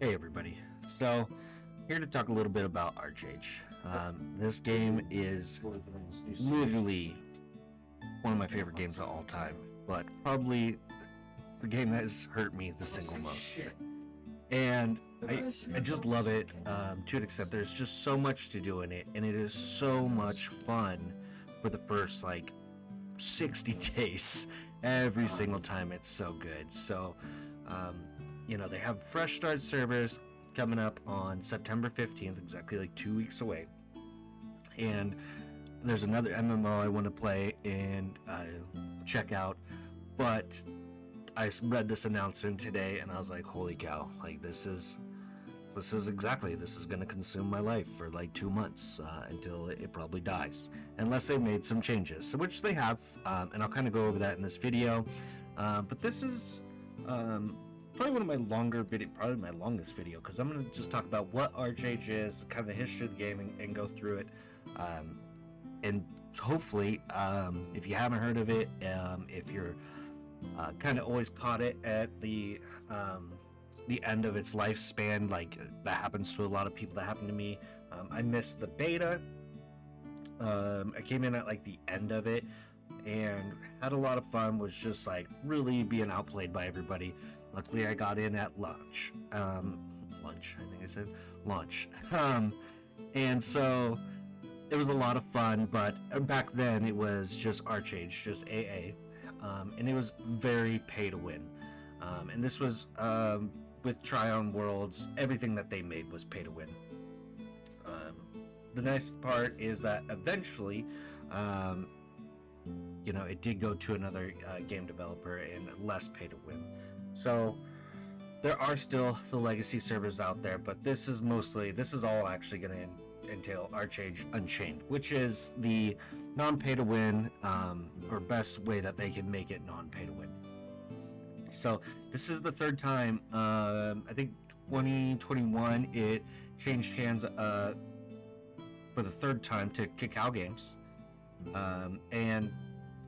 Hey everybody, so here to talk a little bit about Archeage. This game is literally one of my favorite games of all time, but probably the game that has hurt me the single most. And I just love it to an extent. There's just so much to do in it, and it is so much fun for the first 60 days. Every single time it's so good. So they have fresh start servers coming up on September 15th, exactly 2 weeks away. And there's another MMO I want to play and check out, but I read this announcement today and I was like, holy cow, this is going to consume my life for 2 months until it probably dies, unless they made some changes, which they have, and I'll kind of go over that in this video. But this is probably one of my longer video, probably my longest video, because I'm going to just talk about what Archeage is, kind of the history of the game, and go through it. And hopefully, if you haven't heard of it, if you're kind of always caught it at the end of its lifespan, that happens to a lot of people. That happened to me. I missed the beta. I came in at the end of it and had a lot of fun. Was just really being outplayed by everybody. Luckily I got in at launch. Lunch, I think I said launch. And so it was a lot of fun, but back then it was just Archeage, just AA. And it was very pay to win. And this was with Tryon Worlds, everything that they made was pay to win. The nice part is that eventually, it did go to another game developer and less pay to win. So there are still the legacy servers out there, but this is all actually going to entail Archeage Unchained, which is the non-pay to win, or best way that they can make it non-pay to win. So this is the third time. I think 2021 it changed hands for the third time to Kakao Games, and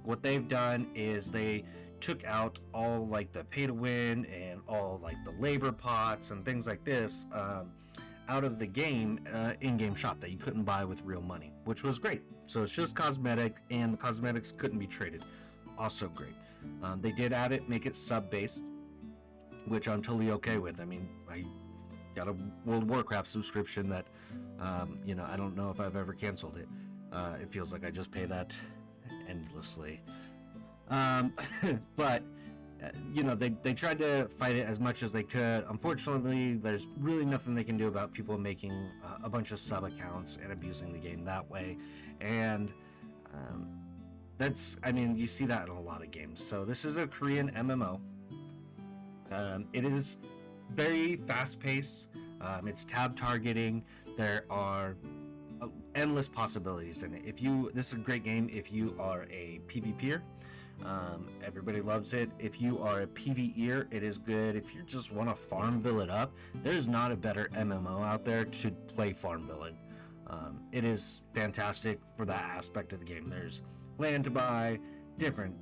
what they've done is they took out all the pay to win and all the labor pots and things like this out of the game in-game shop that you couldn't buy with real money, which was great. So it's just cosmetic, and the cosmetics couldn't be traded. Also great. They did add it, make it sub-based, which I'm totally okay with. I mean, I got a World of Warcraft subscription that I don't know if I've ever canceled it. It feels like I just pay that endlessly. But they tried to fight it as much as they could. Unfortunately, there's really nothing they can do about people making a bunch of sub accounts and abusing the game that way. And you see that in a lot of games. So this is a Korean MMO. It is very fast paced. It's tab targeting. There are endless possibilities in it. This is a great game if you are a PvPer. Everybody loves it. If you are a PvEer, it is good. If you just want to Farmville it up, there's not a better MMO out there to play Farmville in. It is fantastic for that aspect of the game. There's land to buy, different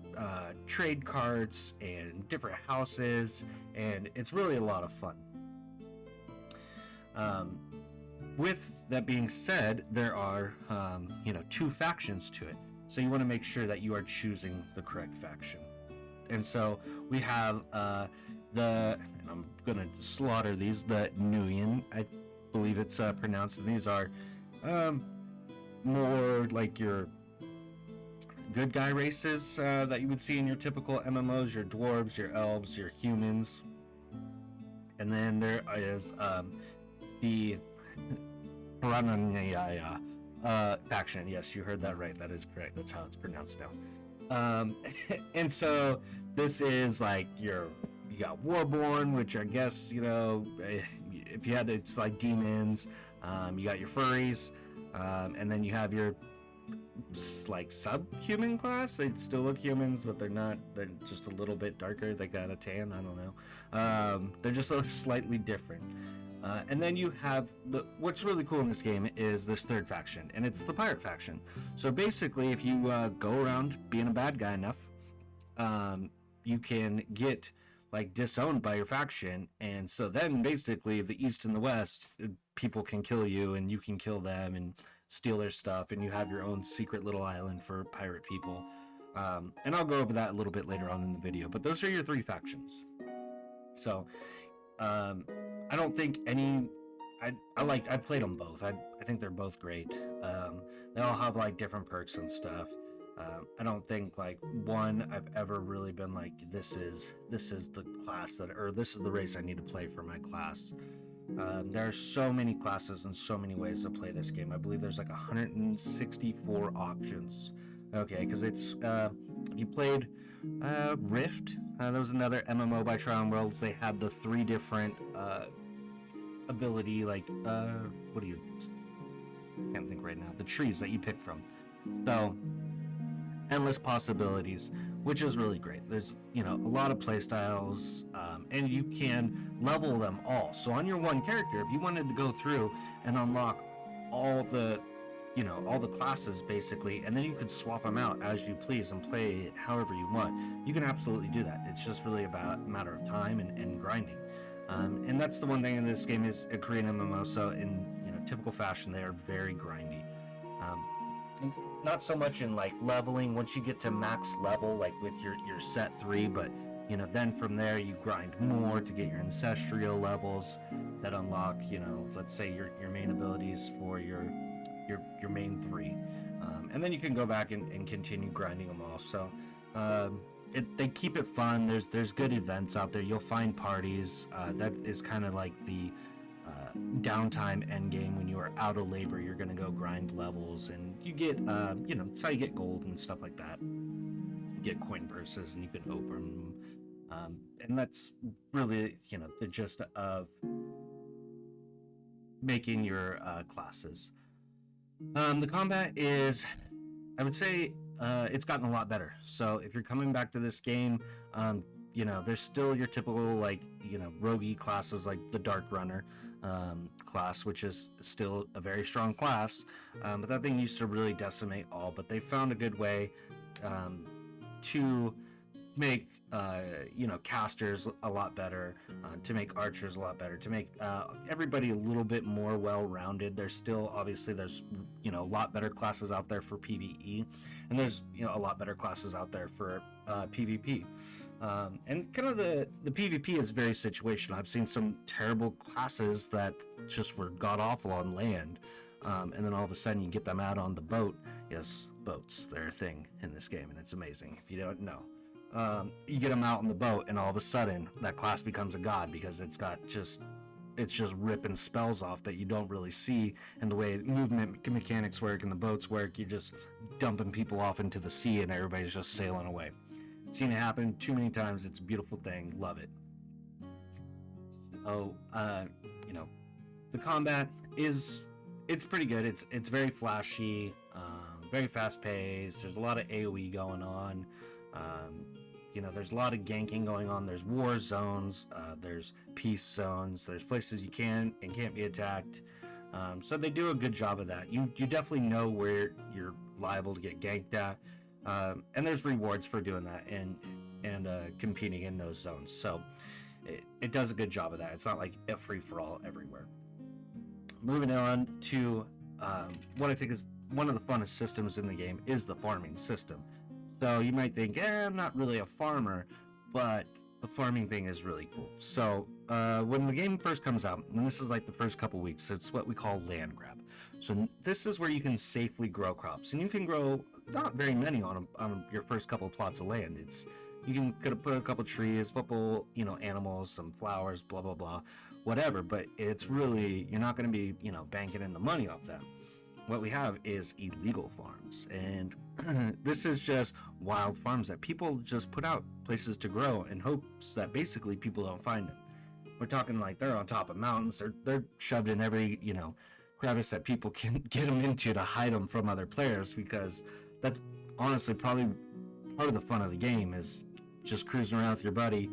trade cards, and different houses, and it's really a lot of fun. With that being said, there are two factions to it. So you want to make sure that you are choosing the correct faction. And so we have and I'm going to slaughter these, the Nguyen, I believe it's pronounced. And these are more your good guy races that you would see in your typical MMOs, your dwarves, your elves, your humans. And then there is the Piranha faction. Yes, you heard that right. That is correct. That's how it's pronounced now. And so this is you got Warborn, which I guess if you had it's demons. You got your furries, and then you have your subhuman class. They still look humans, but they're not. They're just a little bit darker. They got a tan. I don't know. They're just slightly different. And then you have what's really cool in this game is this third faction, and it's the pirate faction. So basically, if you go around being a bad guy enough, you can get like disowned by your faction, and so then basically the East and the West, people can kill you and you can kill them and steal their stuff, and you have your own secret little island for pirate people. And I'll go over that a little bit later on in the video, but those are your three factions. So I don't think any. I've played them both. I think they're both great. They all have like different perks and stuff. I don't think like one I've ever really been like, this is the class that, or this is the race I need to play for my class. There are so many classes and so many ways to play this game. I believe there's like 164 options. Okay, because it's if you played Rift, there was another MMO by Trial Worlds. They had the 3 different ability, like what do you? Can't think right now. The trees that you pick from. So endless possibilities, which is really great. There's a lot of play styles, and you can level them all. So on your one character, if you wanted to go through and unlock all the all the classes basically, and then you could swap them out as you please and play it however you want, you can absolutely do that. It's just really about a matter of time and grinding. And that's the one thing in this game is a Korean MMO, so in typical fashion they are very grindy. Not so much in like leveling once you get to max level, like with your set 3, but then from there you grind more to get your ancestral levels that unlock let's say your main abilities for your main 3, and then you can go back and continue grinding them all. So they keep it fun. There's good events out there. You'll find parties. That is kind of like the downtime end game. When you are out of labor, you're going to go grind levels, and you get it's how you get gold and stuff like that. You get coin purses and you can open them, and that's really the gist of making your classes. The combat is, I would say, it's gotten a lot better. So if you're coming back to this game, there's still your typical like roguey classes like the Dark Runner class, which is still a very strong class, but that thing used to really decimate all. But they found a good way to make casters a lot better, to make archers a lot better, to make everybody a little bit more well-rounded. There's a lot better classes out there for PvE, and there's a lot better classes out there for PvP. And kind of the PvP is very situational. I've seen some terrible classes that just were god-awful on land, and then all of a sudden you get them out on the boat. Yes, boats, they're a thing in this game, and it's amazing if you don't know. You get them out on the boat, and all of a sudden that class becomes a god, because it's just ripping spells off that you don't really see, and the way movement mechanics work and the boats work, you're just dumping people off into the sea and everybody's just sailing away. Seen it happen too many times. It's a beautiful thing. Love it. The combat it's pretty good. It's very flashy, very fast paced. There's a lot of AoE going on. There's a lot of ganking going on. There's war zones, there's peace zones, there's places you can and can't be attacked. So they do a good job of that. You definitely know where you're liable to get ganked at, and there's rewards for doing that and competing in those zones. So it does a good job of that. It's not like a free-for-all everywhere. Moving on to what I think is one of the funnest systems in the game is the farming system. So you might think, I'm not really a farmer, but the farming thing is really cool. So when the game first comes out, and this is like the first couple weeks, it's what we call land grab. So this is where you can safely grow crops, and you can grow not very many on your first couple of plots of land. You could put a couple trees, a couple animals, some flowers, blah blah blah, whatever. But it's really, you're not going to be banking in the money off that. What we have is illegal farms, and this is just wild farms that people just put out places to grow in hopes that basically people don't find them. We're talking like they're on top of mountains, they're shoved in every crevice that people can get them into to hide them from other players, because that's honestly probably part of the fun of the game, is just cruising around with your buddy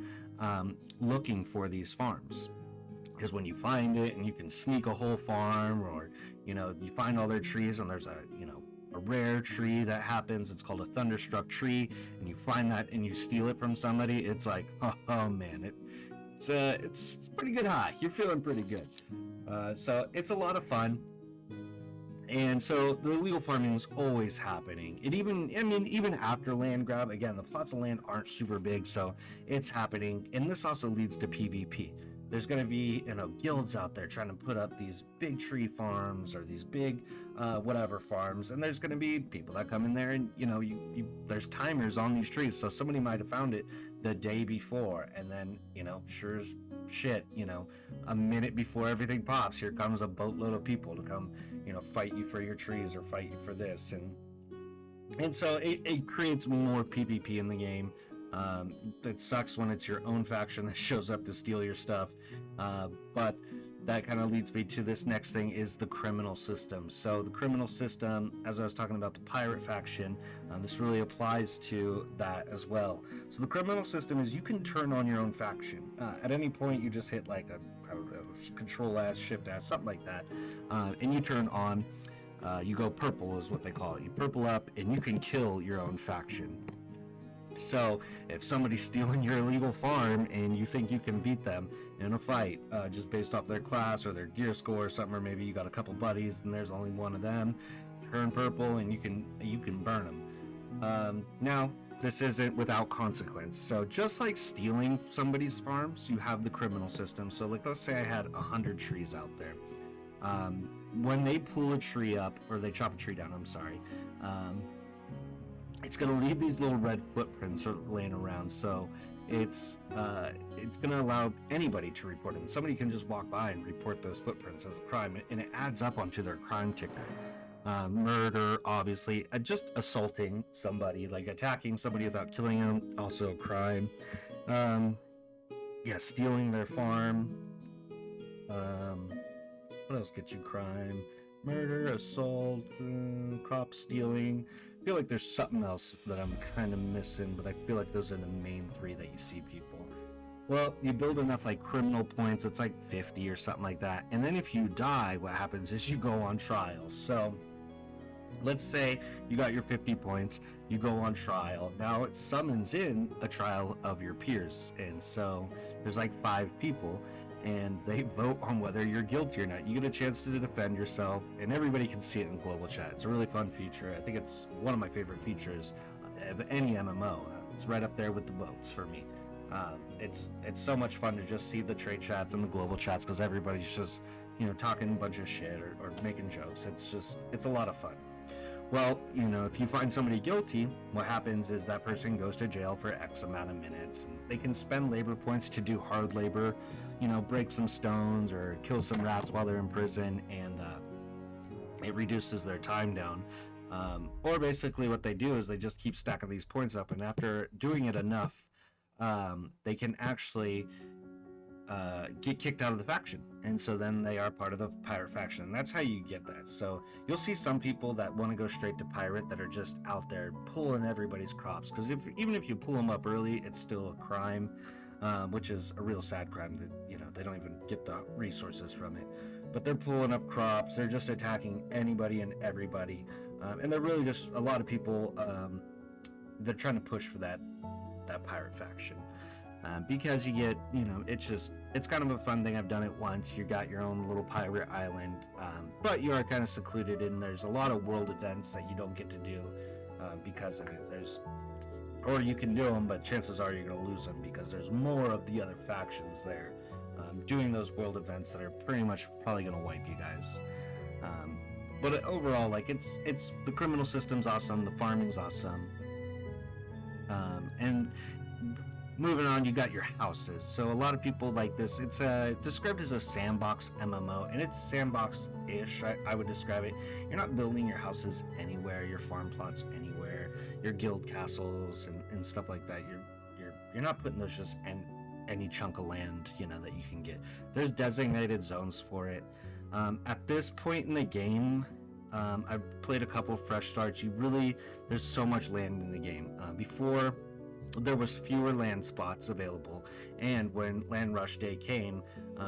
looking for these farms. Because when you find it and you can sneak a whole farm, or you find all their trees and there's a a rare tree that happens. It's called a thunderstruck tree, and you find that and you steal it from somebody. It's like, oh man, it's pretty good high. You're feeling pretty good. So it's a lot of fun. And so the illegal farming is always happening. Even after land grab, again, the plots of land aren't super big, so it's happening. And this also leads to PvP. There's going to be, guilds out there trying to put up these big tree farms or these big whatever farms, and there's going to be people that come in there and there's timers on these trees, so somebody might have found it the day before, and then sure as shit, a minute before everything pops, here comes a boatload of people to come fight you for your trees or fight you for this, and so it creates more PvP in the game. It sucks when it's your own faction that shows up to steal your stuff, but that kind of leads me to this next thing, is the criminal system. So the criminal system, as I was talking about the pirate faction, this really applies to that as well. So the criminal system is you can turn on your own faction. At any point, you just hit like a Control S, Shift S, something like that, and you turn on, you go purple is what they call it. You purple up and you can kill your own faction. So if somebody's stealing your illegal farm and you think you can beat them in a fight, just based off their class or their gear score or something, or maybe you got a couple buddies and there's only one of them, turn purple and you can burn them. Now this isn't without consequence. So just like stealing somebody's farms, you have the criminal system. So like, let's say I had 100 trees out there. When they pull a tree up, or they chop a tree down, I'm sorry, it's going to leave these little red footprints laying around. So it's going to allow anybody to report them. Somebody can just walk by and report those footprints as a crime, and it adds up onto their crime ticker. Murder, obviously, just assaulting somebody, like attacking somebody without killing them, also a crime. Stealing their farm. What else gets you crime? Murder, assault, crop stealing. I feel like there's something else that I'm kind of missing, but I feel like those are the main three that you see people. Well, you build enough like criminal points, it's like 50 or something like that, and then if you die, what happens is you go on trial. So let's say you got your 50 points, you go on trial. Now it summons in a trial of your peers, and so there's like 5 people, and they vote on whether you're guilty or not. You get a chance to defend yourself, and everybody can see it in global chat. It's a really fun feature. I think it's one of my favorite features of any MMO. It's right up there with the boats for me. It's so much fun to just see the trade chats and the global chats, because everybody's just talking a bunch of shit or making jokes. It's a lot of fun. Well, if you find somebody guilty, what happens is that person goes to jail for X amount of minutes, and they can spend labor points to do hard labor, break some stones or kill some rats while they're in prison, and it reduces their time down. Or basically what they do is they just keep stacking these points up, and after doing it enough, they can actually get kicked out of the faction, and so then they are part of the pirate faction. That's how you get that. So you'll see some people that want to go straight to pirate that are just out there pulling everybody's crops, because even if you pull them up early, it's still a crime, which is a real sad crime that they don't even get the resources from it. But they're pulling up crops, they're just attacking anybody and everybody, and they're really just a lot of people, they're trying to push for that pirate faction. Because you get, it's kind of a fun thing. I've done it once. You got your own little pirate island, but you are kind of secluded, and there's a lot of world events that you don't get to do because of it. Or you can do them, but chances are you're going to lose them because there's more of the other factions there doing those world events that are pretty much probably going to wipe you guys. But overall, like it's the criminal system's awesome, the farming's awesome, and moving on, you got your houses. So a lot of people like this. It's described as a sandbox MMO, and it's sandbox-ish. I would describe it. You're not building your houses anywhere, your farm plots anywhere, your guild castles and stuff like that. You're not putting those just in any chunk of land that you can get. There's designated zones for it. At this point in the game, I've played a couple fresh starts. There's so much land in the game. Before there was fewer land spots available, and when Land Rush Day came,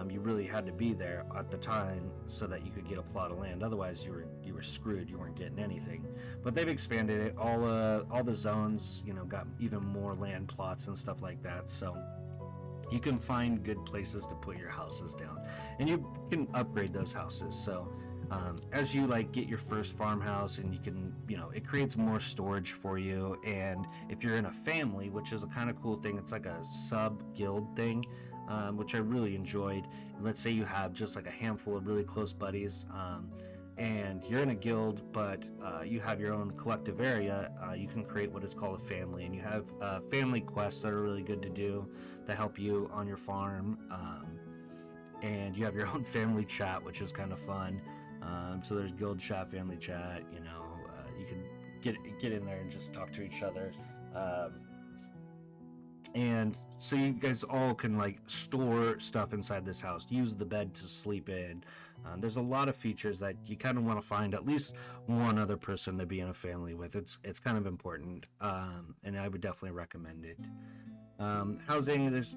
you really had to be there at the time so that you could get a plot of land. Otherwise, you were screwed. You weren't getting anything. But they've expanded it. All the zones, got even more land plots and stuff like that. So you can find good places to put your houses down, and you can upgrade those houses. So as you get your first farmhouse, and you can, it creates more storage for you. And if you're in a family, which is a kind of cool thing, it's like a sub guild thing, which I really enjoyed. Let's say you have just like a handful of really close buddies, and you're in a guild, but you have your own collective area. You can create what is called a family, and you have family quests that are really good to do to help you on your farm. And you have your own family chat, which is kind of fun. So there's guild chat, family chat. You can get in there and just talk to each other. And so you guys all can store stuff inside this house, use the bed to sleep in. There's a lot of features that you kind of want to find at least one other person to be in a family with. It's kind of important, and I would definitely recommend it. Housing, there's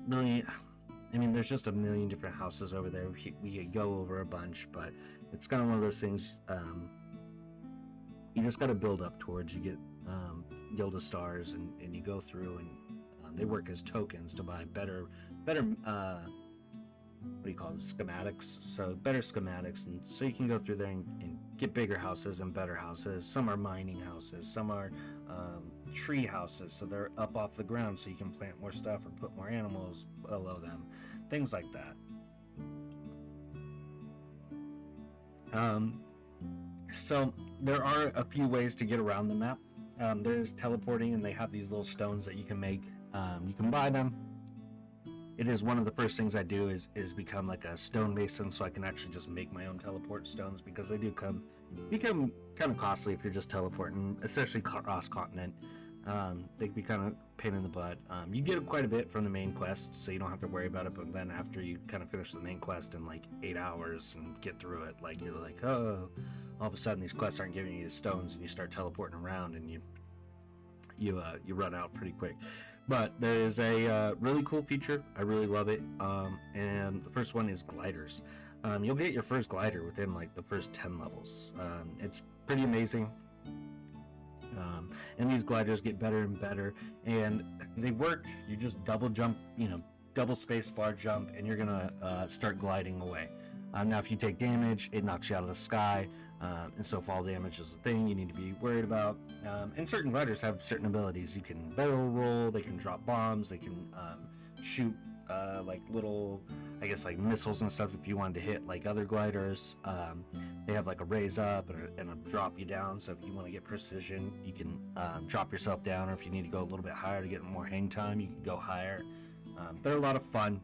just a million different houses over there. We could go over a bunch, but it's kind of one of those things you just got to build up towards. You get Guild of Stars, and you go through, and they work as tokens to buy better what do you call it, schematics. So better schematics, and so you can go through there and get bigger houses and better houses. Some are mining houses, some are tree houses, so they're up off the ground, so you can plant more stuff or put more animals below them, things like that. So there are a few ways to get around the map. There's teleporting, and they have these little stones that you can make. You can buy them. It is one of the first things I do is become like a stonemason, so I can actually just make my own teleport stones, because they do become kind of costly if you're just teleporting, especially cross continent. They can be kind of pain in the butt. You get quite a bit from the main quest, so you don't have to worry about it. But then after you kind of finish the main quest in 8 hours and get through it, you're like, oh, all of a sudden these quests aren't giving you the stones, and you start teleporting around, and you run out pretty quick. But there is a really cool feature. I really love it. And the first one is gliders. You'll get your first glider within the first 10 levels. It's pretty amazing. And these gliders get better and better, and they work. You just double jump, double space bar jump, and you're gonna start gliding away. Now if you take damage, it knocks you out of the sky, and so fall damage is a thing you need to be worried about. And certain gliders have certain abilities. You can barrel roll, they can drop bombs, they can shoot little, missiles and stuff if you wanted to hit other gliders. They have a raise up and a drop you down, so if you want to get precision, you can drop yourself down, or if you need to go a little bit higher to get more hang time, you can go higher. They're a lot of fun.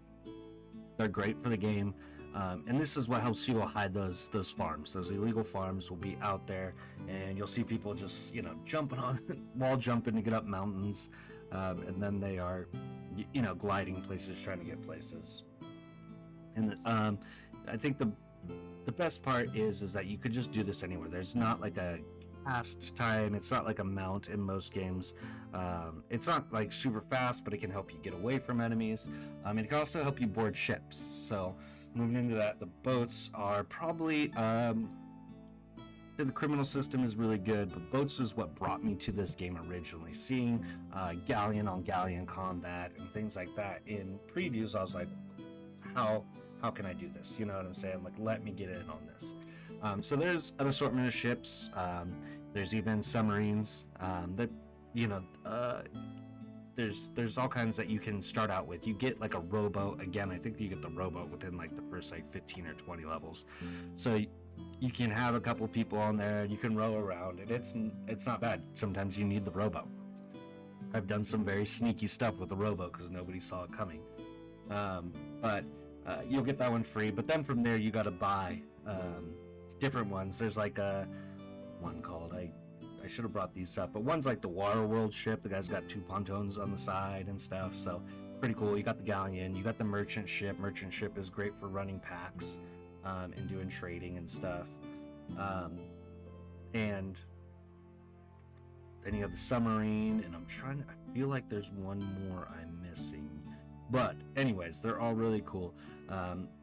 They're great for the game. And this is what helps people hide those farms. Those illegal farms will be out there, and you'll see people just jumping on wall jumping to get up mountains, and then they are gliding places, trying to get places. And I think the best part is that you could just do this anywhere. There's not a cast time. It's not like a mount in most games. It's not super fast, but it can help you get away from enemies. It can also help you board ships. So moving into that, the boats are probably the criminal system is really good, but boats is what brought me to this game originally. Seeing galleon on galleon combat and things like that in previews, I was like, how can I do this? You know what I'm saying? Let me get in on this. So there's an assortment of ships. There's even submarines. There's all kinds that you can start out with. You get a rowboat. Again, I think you get the rowboat within the first 15 or 20 levels. So you can have a couple people on there, you can row around, and it's not bad. Sometimes you need the rowboat. I've done some very sneaky stuff with the rowboat because nobody saw it coming. But you'll get that one free. But then from there, you got to buy different ones. There's a one called, I should have brought these up, but one's the Water World ship. The guy's got 2 pontoons on the side and stuff, so pretty cool. You got the galleon, you got the merchant ship. Merchant ship is great for running packs and doing trading and stuff. And then you have the submarine, and I feel like there's one more I'm missing. But anyways, they're all really cool.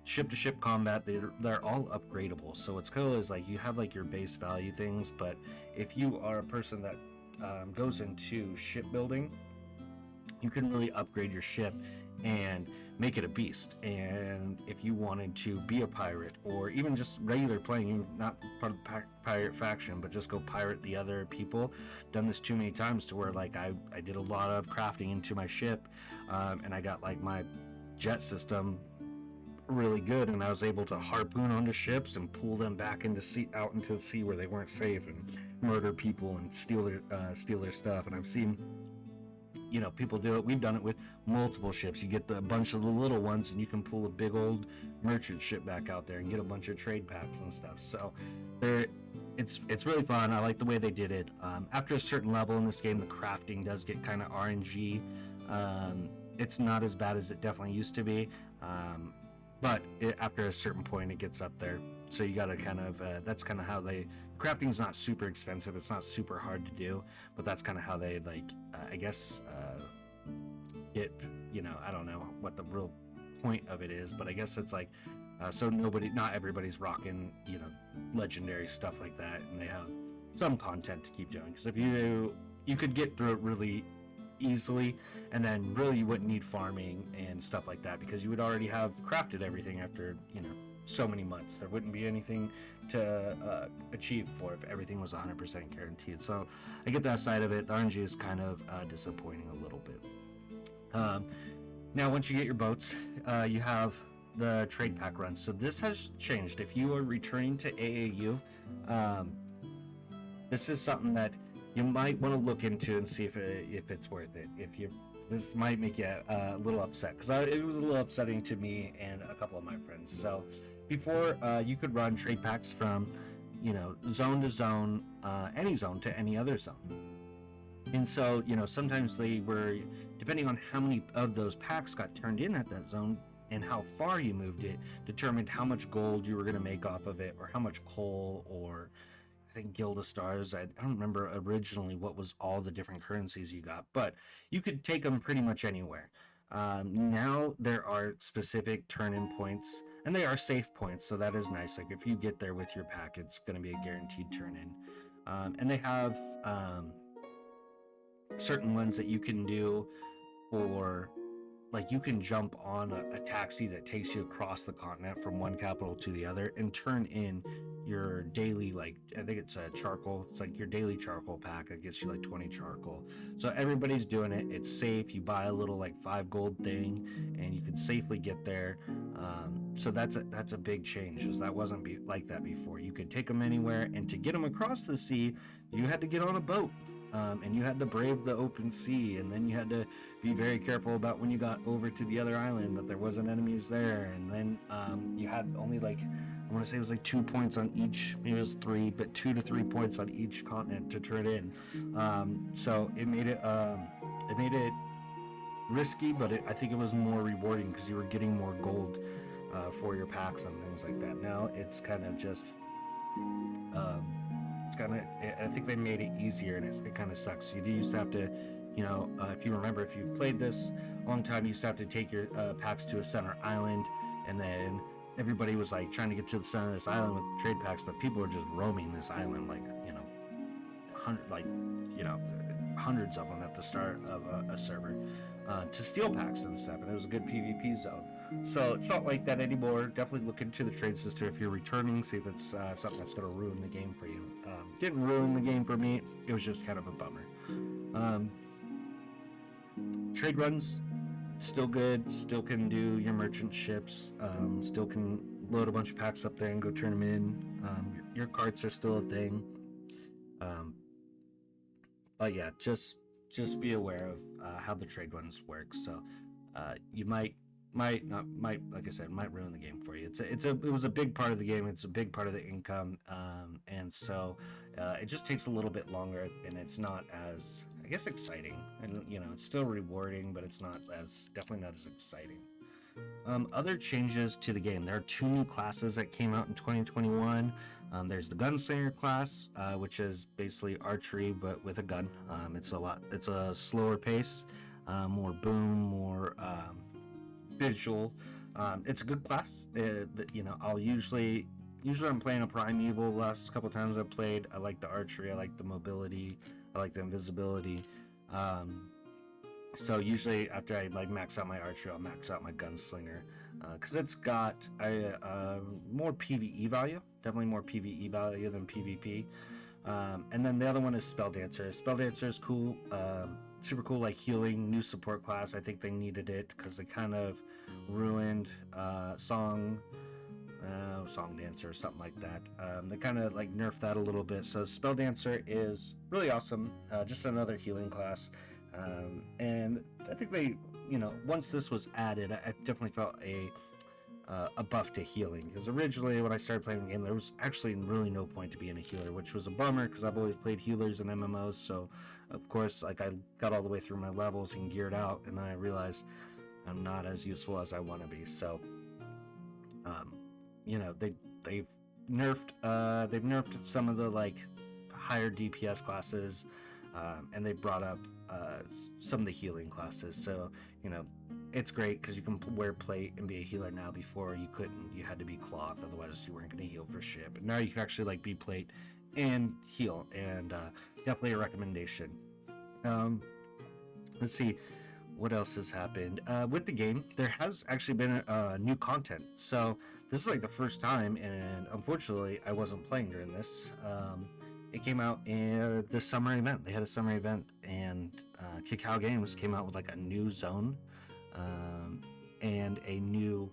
Ship to ship combat, they're all upgradable. So what's cool is like you have like your base value things, but if you are a person that goes into shipbuilding, you can really upgrade your ship and make it a beast. And if you wanted to be a pirate, or even just regular playing, not part of the pirate faction, but just go pirate the other people, done this too many times to where like I did a lot of crafting into my ship, and I got like my jet system really good, and I was able to harpoon onto ships and pull them back out into the sea where they weren't safe, and murder people and steal their stuff. And I've seen people do it. We've done it with multiple ships. You get a bunch of the little ones, and you can pull a big old merchant ship back out there and get a bunch of trade packs and stuff. So it's really fun. I like the way they did it. After a certain level in this game, the crafting does get kind of RNG. It's not as bad as it definitely used to be, but after a certain point, it gets up there. So you got to kind of that's kind of how crafting's not super expensive. It's not super hard to do, but that's kind of how they I guess get, I don't know what the real point of it is, but I guess it's like so not everybody's rocking legendary stuff like that, and they have some content to keep doing. Because if you could get through it really easily, and then really you wouldn't need farming and stuff like that, because you would already have crafted everything after so many months. There wouldn't be anything to achieve for if everything was 100% guaranteed. So I get that side of it. The RNG is kind of disappointing a little bit. Now once you get your boats, you have the trade pack runs. So this has changed. If you are returning to AAU, this is something that you might want to look into and see if it's worth it. This might make you a little upset, because it was a little upsetting to me and a couple of my friends. So before, you could run trade packs from zone to zone, any zone to any other zone. And so sometimes they were, depending on how many of those packs got turned in at that zone and how far you moved it, determined how much gold you were going to make off of it, or how much coal, or I think Guild Stars. I don't remember originally what was all the different currencies you got, but you could take them pretty much anywhere. Now there are specific turn-in points, and they are safe points, so that is nice. Like if you get there with your pack, it's going to be a guaranteed turn-in. And they have certain ones that you can do for, like, you can jump on a taxi that takes you across the continent from one capital to the other and turn in your daily, like, I think it's a charcoal. It's like your daily charcoal pack that gets you like 20 charcoal. So everybody's doing it. It's safe. You buy a little like 5 gold thing, and you can safely get there. So that's a big change, as that wasn't like that before. You could take them anywhere, and to get them across the sea, you had to get on a boat. And you had to brave the open sea, and then you had to be very careful about when you got over to the other island that there wasn't enemies there. And then you had only like, I want to say it was like 2 points on each, maybe it was 3, but 2 to 3 points on each continent to turn in. So it made it risky, but I think it was more rewarding, because you were getting more gold for your packs and things like that. Now it's kind of just I think they made it easier, and it kind of sucks. You used to have to, if you remember, if you've played this a long time, you used to have to take your packs to a center island, and then everybody was like trying to get to the center of this island with trade packs, but people were just roaming this island like hundreds of them at the start of a server to steal packs and stuff, and it was a good PvP zone. So it's not like that anymore. Definitely look into the trade system if you're returning, see if it's something that's going to ruin the game for you. Didn't ruin the game for me. It was just kind of a bummer. Trade runs, still good. Still can do your merchant ships. Still can load a bunch of packs up there and go turn them in. Your carts are still a thing. But yeah, just be aware of how the trade runs work. So you might like I said, might ruin the game for you. It was a big part of the game. It's a big part of the income, and so it just takes a little bit longer, and it's not as, I guess, exciting. And it's still rewarding, but it's definitely not as exciting. Other changes to the game. There are 2 new classes that came out in 2021. There's the gunslinger class, which is basically archery but with a gun. It's a slower pace, more boom, more visual. It's a good class. I'll usually I'm playing a primeval. Last couple times I've played, I like the archery, I like the mobility, I like the invisibility. So usually after I like max out my archery, I'll max out my gunslinger, because it's got more PvE value, definitely more PvE value than PvP. And then the other one is Spell Dancer. Spell Dancer is cool, super cool, like healing, new support class. I think they needed it because they kind of ruined Song Dancer or something like that. They kind of like nerfed that a little bit. So Spell Dancer is really awesome, just another healing class. And I think they, once this was added, I definitely felt a buff to healing, because originally when I started playing the game, there was actually really no point to being a healer, which was a bummer because I've always played healers in MMOs. So of course, like, I got all the way through my levels and geared out, and then I realized I'm not as useful as I want to be. So they've nerfed some of the like higher DPS classes, and they brought up some of the healing classes. So it's great because you can wear plate and be a healer now. Before you couldn't, you had to be cloth, otherwise you weren't going to heal for shit. But now you can actually like be plate and heal, and definitely a recommendation. Let's see what else has happened with the game. There has actually been new content, so this is like the first time, and unfortunately I wasn't playing during this. It came out in the summer event. They had a summer event, and Cacao Games came out with like a new zone, and a new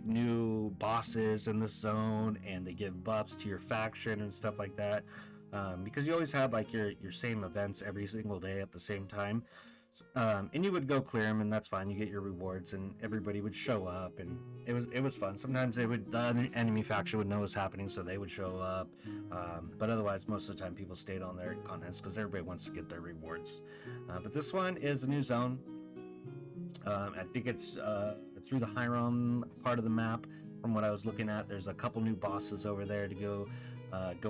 new bosses in the zone, and they give buffs to your faction and stuff like that, because you always had like your same events every single day at the same time. And you would go clear them, and that's fine. You get your rewards, and everybody would show up, and it was fun. Sometimes the other enemy faction would know what's happening, so they would show up. But otherwise, most of the time, people stayed on their continents because everybody wants to get their rewards. But this one is a new zone. I think it's through the Hiram part of the map. From what I was looking at, there's a couple new bosses over there to go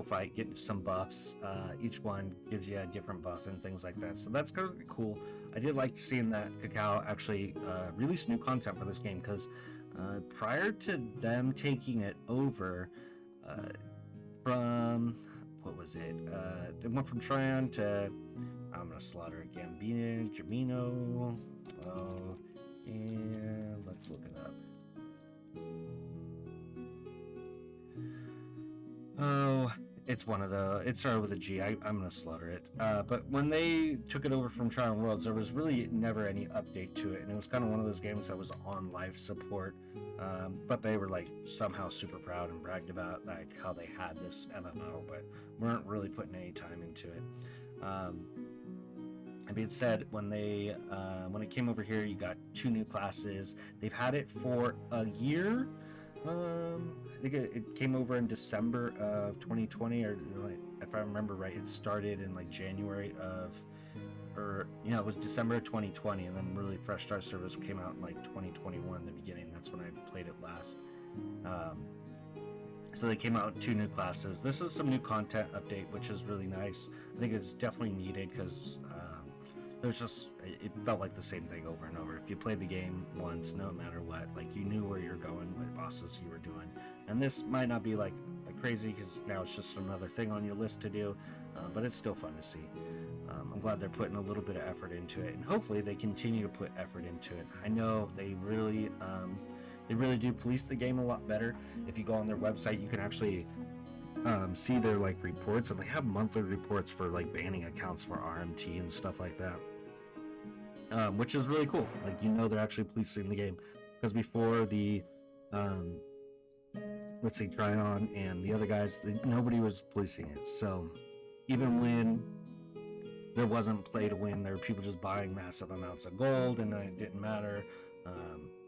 fight, get some buffs. Each one gives you a different buff and things like that. So that's kind of cool. I did like seeing that Cacao actually released new content for this game, because prior to them taking it over from, what was it? It went from Tryon to, I'm gonna slaughter it, Gambino, Jamino. And let's look it up. Oh, it's one of the. It started with a G. I'm gonna slaughter it. But when they took it over from Tryon Worlds, there was really never any update to it, and it was kind of one of those games that was on live support. But they were like somehow super proud and bragged about like how they had this MMO, but weren't really putting any time into it. That being said, when it came over here, you got 2 new classes. They've had it for a year. I think it came over in December of 2020, or if I remember right, it started in like January it was December of 2020, and then really Fresh Start Service came out in like 2021, the beginning. That's when I played it last. So they came out with 2 new classes. This is some new content update, which is really nice. I think it's definitely needed, because it felt like the same thing over and over. If you played the game once, no matter what, like, you knew where you're going, what bosses you were doing. And this might not be like crazy, because now it's just another thing on your list to do, but it's still fun to see. I'm glad they're putting a little bit of effort into it, and hopefully they continue to put effort into it. I know they really do police the game a lot better. If you go on their website, you can actually see their like reports, and they have monthly reports for like banning accounts for RMT and stuff like that, which is really cool. Like, they're actually policing the game, because before the let's say Tryon and the other guys, nobody was policing it. So even when there wasn't play to win, there were people just buying massive amounts of gold, and it didn't matter.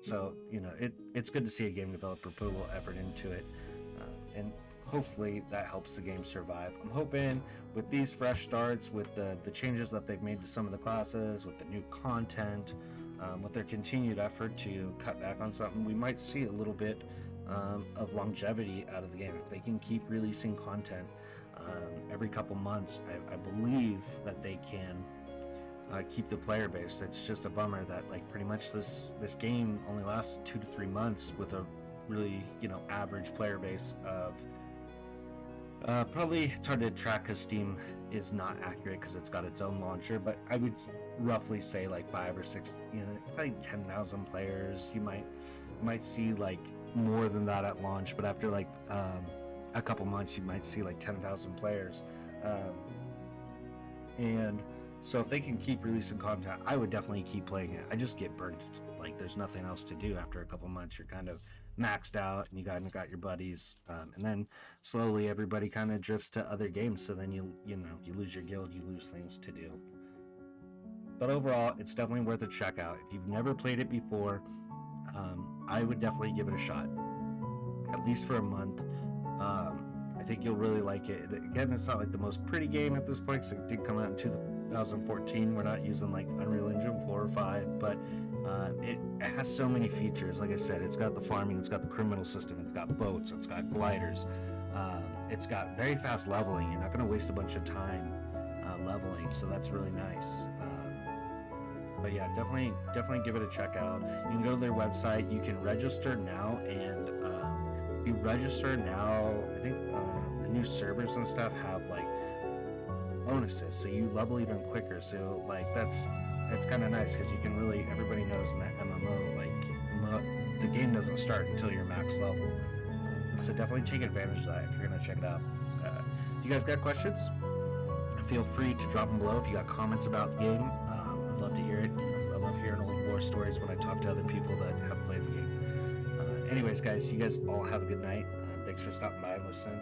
So it's good to see a game developer put a little effort into it, and hopefully that helps the game survive. I'm hoping with these fresh starts, with the changes that they've made to some of the classes, with the new content, with their continued effort to cut back on something, we might see a little bit of longevity out of the game. If they can keep releasing content every couple months, I believe that they can keep the player base. It's just a bummer that like pretty much this game only lasts 2 to 3 months with a really average player base of probably. It's hard to track because Steam is not accurate because it's got its own launcher, but I would roughly say like 5 or 6, probably 10,000 players. You might see like more than that at launch, but after like a couple months you might see like 10,000 players. And so if they can keep releasing content, I would definitely keep playing it. I just get burnt. Like there's nothing else to do after a couple months. You're kind of maxed out and you got your buddies, and then slowly everybody kind of drifts to other games. So then you lose your guild, you lose things to do. But overall, it's definitely worth a check out. If you've never played it before, I would definitely give it a shot, at least for a month. I think you'll really like it. Again, it's not like the most pretty game at this point because it did come out in 2014. We're not using like Unreal Engine 4 or 5, but it has so many features. Like I said, it's got the farming, it's got the criminal system, it's got boats, it's got gliders, it's got very fast leveling. You're not going to waste a bunch of time leveling, so that's really nice. But yeah, definitely give it a check out. You can go to their website. You can register now, and if you register now, I think the new servers and stuff have like bonuses, so you level even quicker. So like it's kind of nice because you can really, everybody knows in that MMO, like the game doesn't start until you're max level. So definitely take advantage of that if you're gonna check it out. If you guys got questions, feel free to drop them below. If you got comments about the game, I'd love to hear it. I love hearing old war stories when I talk to other people that have played the game. Anyways, guys, you guys all have a good night. Thanks for stopping by and listening.